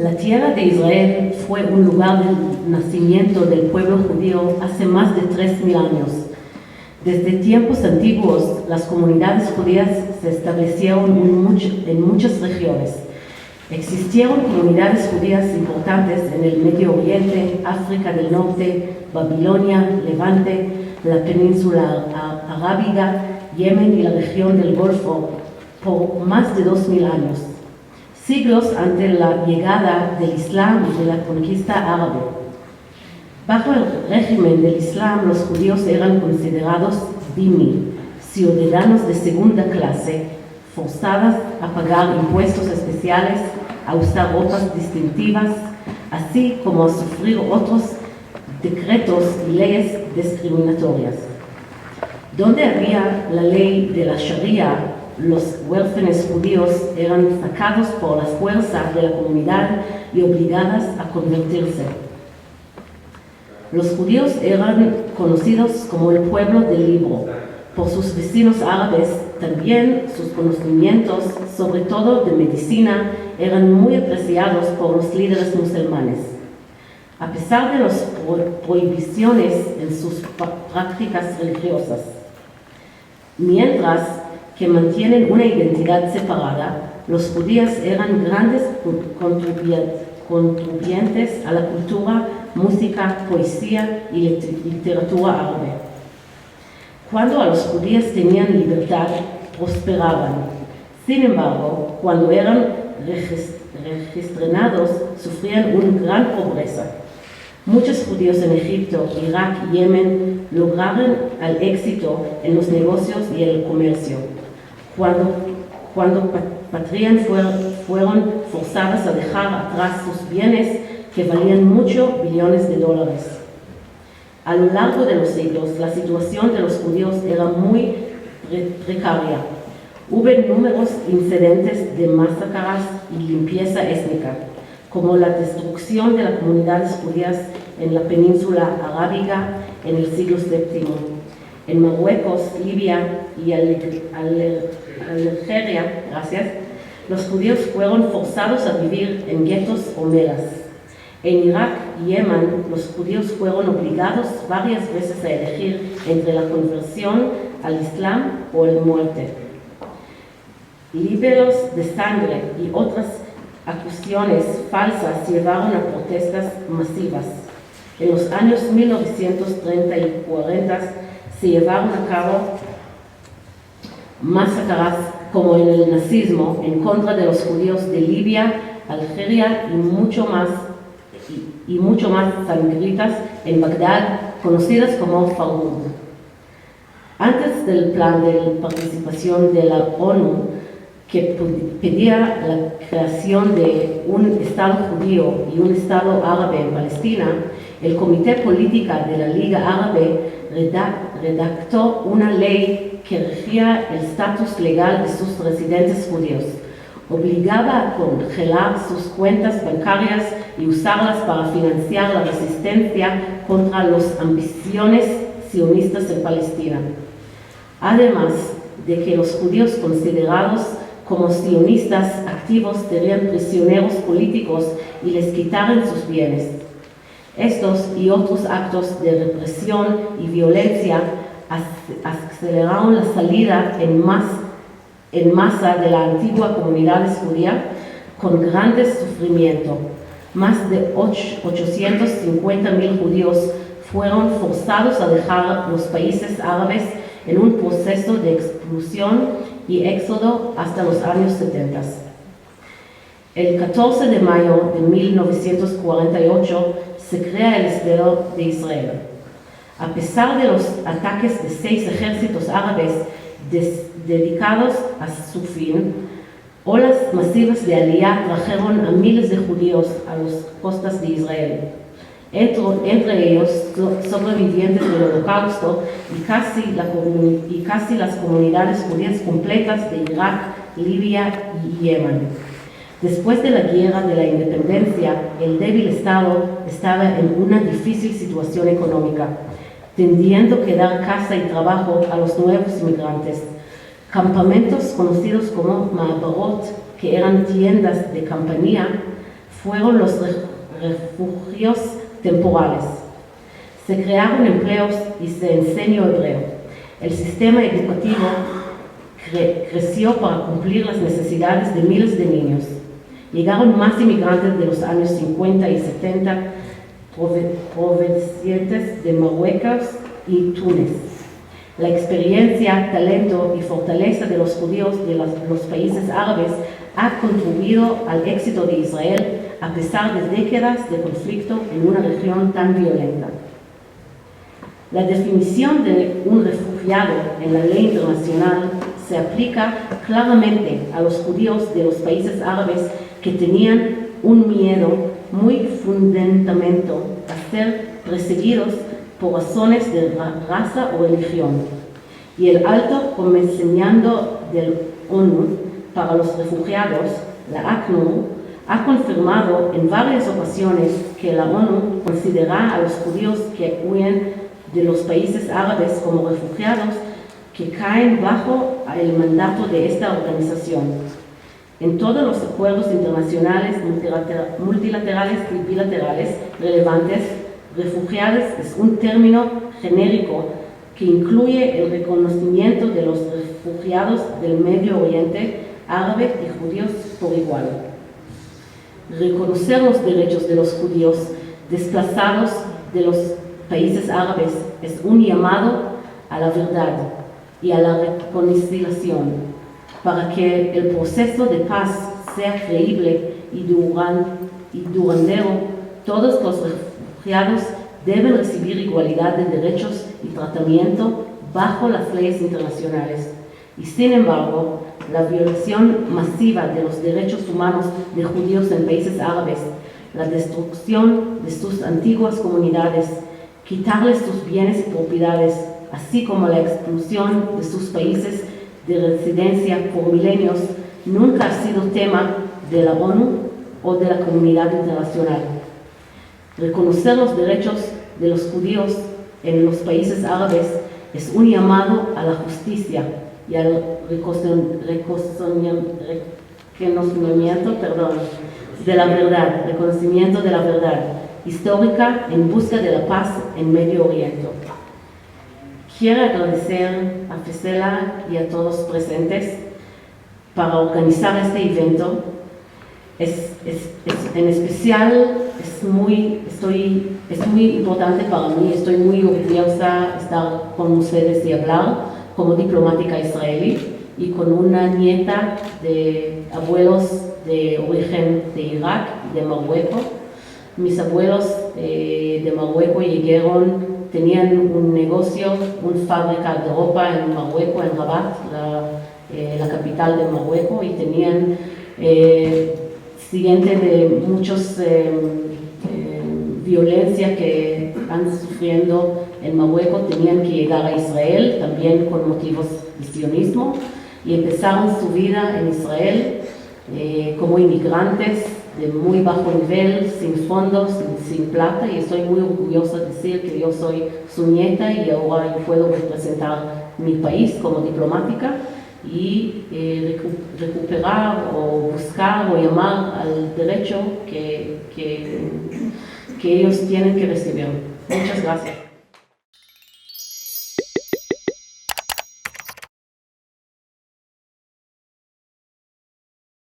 La tierra de Israel fue un lugar de nacimiento del pueblo judío hace más de 3.000 años. Desde tiempos antiguos, las comunidades judías se establecieron en muchas regiones. Existieron comunidades judías importantes en el Medio Oriente, África del Norte, Babilonia, Levante, la península arábiga, Yemen y la región del Golfo por más de 2.000 años, siglos antes de la llegada del Islam y de la conquista árabe. Bajo el régimen del Islam, los judíos eran considerados dhimmi, ciudadanos de segunda clase, forzadas a pagar impuestos especiales, a usar ropas distintivas, así como a sufrir otros decretos y leyes discriminatorias. Donde había la ley de la Sharia, los huérfanos judíos eran sacados por la fuerza de la comunidad y obligadas a convertirse. Los judíos eran conocidos como el pueblo del libro por sus vecinos árabes. También sus conocimientos, sobre todo de medicina, eran muy apreciados por los líderes musulmanes. A pesar de las prohibiciones en sus prácticas religiosas, mientras que mantienen una identidad separada, los judíos eran grandes contribuyentes a la cultura, música, poesía y literatura árabe. Cuando a los judíos tenían libertad, prosperaban. Sin embargo, cuando eran registrados, sufrían una gran pobreza. Muchos judíos en Egipto, Irak y Yemen lograron el éxito en los negocios y el comercio. Cuando patrias fueron forzadas a dejar atrás sus bienes que valían muchos billones de dólares. A lo largo de los siglos, la situación de los judíos era muy precaria. Hubo numerosos incidentes de masacres y limpieza étnica, como la destrucción de las comunidades judías en la península arábiga en el siglo VII. En Marruecos, Libia y Algeria, los judíos fueron forzados a vivir en guetos o melas. En Irak y Yemen, los judíos fueron obligados varias veces a elegir entre la conversión al Islam o la muerte. Libelos de sangre y otras acusaciones falsas llevaron a protestas masivas. En los años 1930 y 40 se llevaron a cabo masacres como en el nazismo en contra de los judíos de Libia, Algeria y mucho más sangrientas en Bagdad, conocidas como Farhud. Antes del plan de participación de la ONU, que pedía la creación de un Estado judío y un Estado árabe en Palestina, el Comité Política de la Liga Árabe redactó una ley que regía el estatus legal de sus residentes judíos. Obligaba a congelar sus cuentas bancarias y usarlas para financiar la resistencia contra las ambiciones sionistas en Palestina. Además de que los judíos considerados como sionistas activos serían prisioneros políticos y les quitaran sus bienes. Estos y otros actos de represión y violencia aceleraron la salida en masa de la antigua comunidad judía con grandes sufrimiento. Más de 850.000 judíos fueron forzados a dejar los países árabes en un proceso de expulsión y éxodo hasta los años 70. El 14 de mayo de 1948 se crea el Estado de Israel. A pesar de los ataques de 6 ejércitos árabes dedicados a su fin, olas masivas de aliyá trajeron a miles de judíos a las costas de Israel. Entre ellos sobrevivientes del Holocausto y casi las comunidades judías completas de Irak, Libia y Yemen. Después de la guerra de la independencia, el débil Estado estaba en una difícil situación económica, tendiendo que dar casa y trabajo a los nuevos inmigrantes. Campamentos conocidos como Ma'abarot, que eran tiendas de campaña, fueron los refugios temporales. Se crearon empleos y se enseñó hebreo. El sistema educativo creció para cumplir las necesidades de miles de niños. Llegaron más inmigrantes de los años 50 y 70 provenientes de Marruecos y Túnez. La experiencia, talento y fortaleza de los judíos de los países árabes ha contribuido al éxito de Israel a pesar de décadas de conflicto en una región tan violenta. La definición de un refugiado en la ley internacional se aplica claramente a los judíos de los países árabes que tenían un miedo muy fundamentado a ser perseguidos por razones de raza o religión. Y el Alto Comisionado del ONU para los Refugiados, la ACNUR, ha confirmado en varias ocasiones que la ONU considera a los judíos que huyen de los países árabes como refugiados que caen bajo el mandato de esta organización. En todos los acuerdos internacionales, multilaterales y bilaterales relevantes, refugiados es un término genérico que incluye el reconocimiento de los refugiados del Medio Oriente, árabes y judíos por igual. Reconocer los derechos de los judíos desplazados de los países árabes es un llamado a la verdad y a la reconciliación para que el proceso de paz sea creíble y duradero. Todos los refugiados deben recibir igualdad de derechos y tratamiento bajo las leyes internacionales. Y sin embargo, la violación masiva de los derechos humanos de judíos en países árabes, la destrucción de sus antiguas comunidades, quitarles sus bienes y propiedades, así como la expulsión de sus países de residencia por milenios, nunca ha sido tema de la ONU o de la comunidad internacional. Reconocer los derechos de los judíos en los países árabes es un llamado a la justicia y al reconocimiento de la verdad histórica en busca de la paz en Medio Oriente. Quiero agradecer a Fesela y a todos presentes para organizar este evento. En especial es muy importante para mí, estoy muy orgullosa de estar con ustedes y hablar como diplomática israelí y con una nieta de abuelos de origen de Irak y de Marruecos. Mis abuelos de Marruecos tenían un negocio, una fábrica de ropa en Marruecos, en Rabat, la capital de Marruecos, y tenían, siguiente de muchas violencia que han sufriendo en Marruecos, tenían que llegar a Israel, también con motivos de sionismo, y empezaron su vida en Israel como inmigrantes de muy bajo nivel, sin fondos, sin plata, y estoy muy orgullosa de decir que yo soy su nieta y ahora yo puedo representar mi país como diplomática y recuperar o buscar o llamar al derecho que ellos tienen que recibir. Muchas gracias.